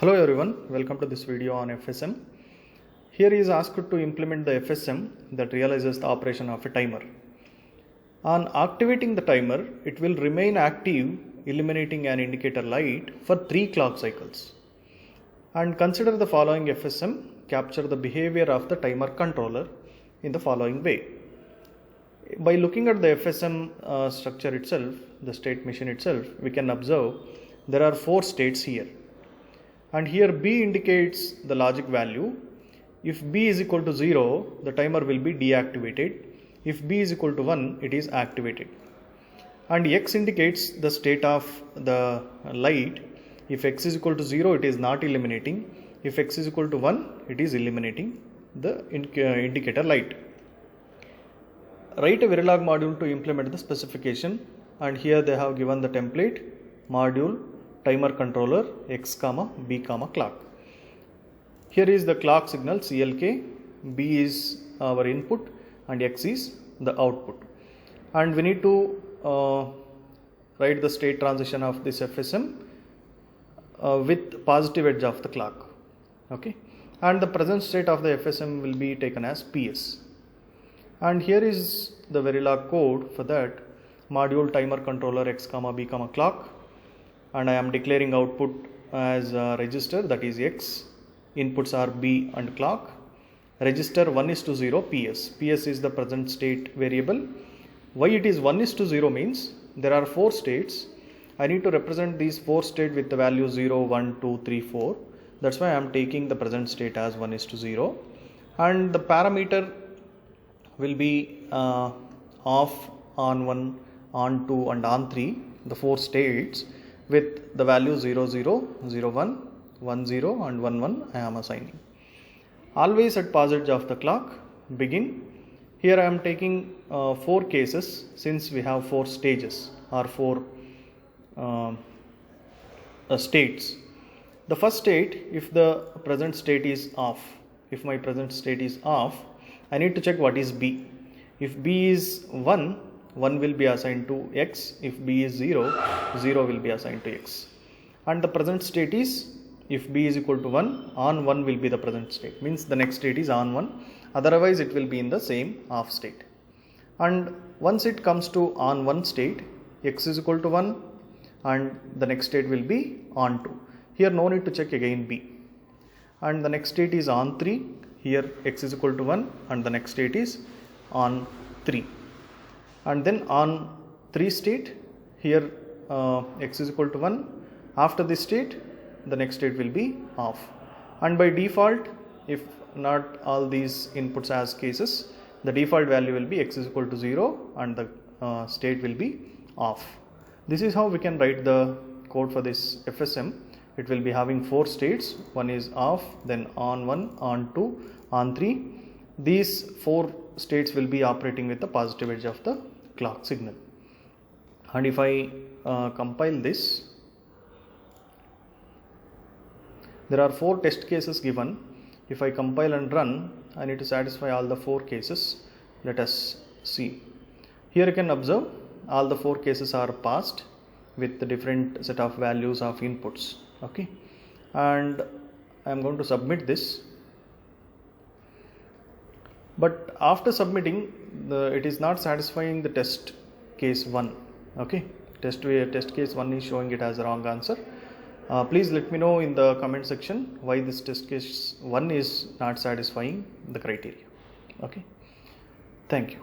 Hello everyone, welcome to this video on FSM. Here is asked to implement the FSM that realizes the operation of a timer. On activating the timer, it will remain active, illuminating an indicator light for 3 clock cycles. And consider the following FSM capture the behavior of the timer controller in the following way. By looking at the FSM structure itself, the state machine itself, we can observe there are 4 states here. And here B indicates the logic value. If B is equal to 0, the timer will be deactivated. If B is equal to 1, it is activated. And X indicates the state of the light. If X is equal to 0, it is not illuminating. If X is equal to 1, it is illuminating the indicator light. Write a Verilog module to implement the specification, and here they have given the template module timer controller X, B, clock. Here is the clock signal CLK, B is our input and X is the output. And we need to write the state transition of this FSM with positive edge of the clock. Okay, and the present state of the FSM will be taken as PS. And here is the Verilog code for that module timer controller X, B, clock. And I am declaring output as a register, that is X, inputs are B and clock, register 1:0 PS. PS is the present state variable. Why it is 1:0 means there are 4 states. I need to represent these 4 states with the value 0, 1, 2, 3, 4. That's why I am taking the present state as 1:0. And the parameter will be off, on 1, on 2 and on 3, the 4 states, with the value 0, 0, 0, 1, 1, 0 and 1, 1 I am assigning. Always at passage of the clock, begin. Here I am taking 4 cases since we have 4 stages or 4 states. The first state, if the present state is off, if my present state is off, I need to check what is B. If B is 1, 1 will be assigned to X. If B is 0, 0 will be assigned to X. And the present state is, if B is equal to 1, on 1 will be the present state. Means the next state is on 1. Otherwise it will be in the same off state. And once it comes to on 1 state, X is equal to 1 and the next state will be on 2. Here no need to check again B. And the next state is on 3. Here X is equal to 1 and the next state is on 3. And then on 3 state, here X is equal to 1. After this state, the next state will be off. And by default, if not all these inputs as cases, the default value will be X is equal to 0 and the state will be off. This is how we can write the code for this FSM. It will be having 4 states. One is off, then on 1, on 2, on 3. These 4 states will be operating with the positive edge of the clock signal. And if I compile this, there are 4 test cases given. If I compile and run, I need to satisfy all the 4 cases. Let us see. Here you can observe all the 4 cases are passed with the different set of values of inputs. Okay, and I am going to submit this. But after submitting, it is not satisfying the test case 1. Okay, test case 1 is showing it as a wrong answer. Please let me know in the comment section why this test case 1 is not satisfying the criteria. Okay, thank you.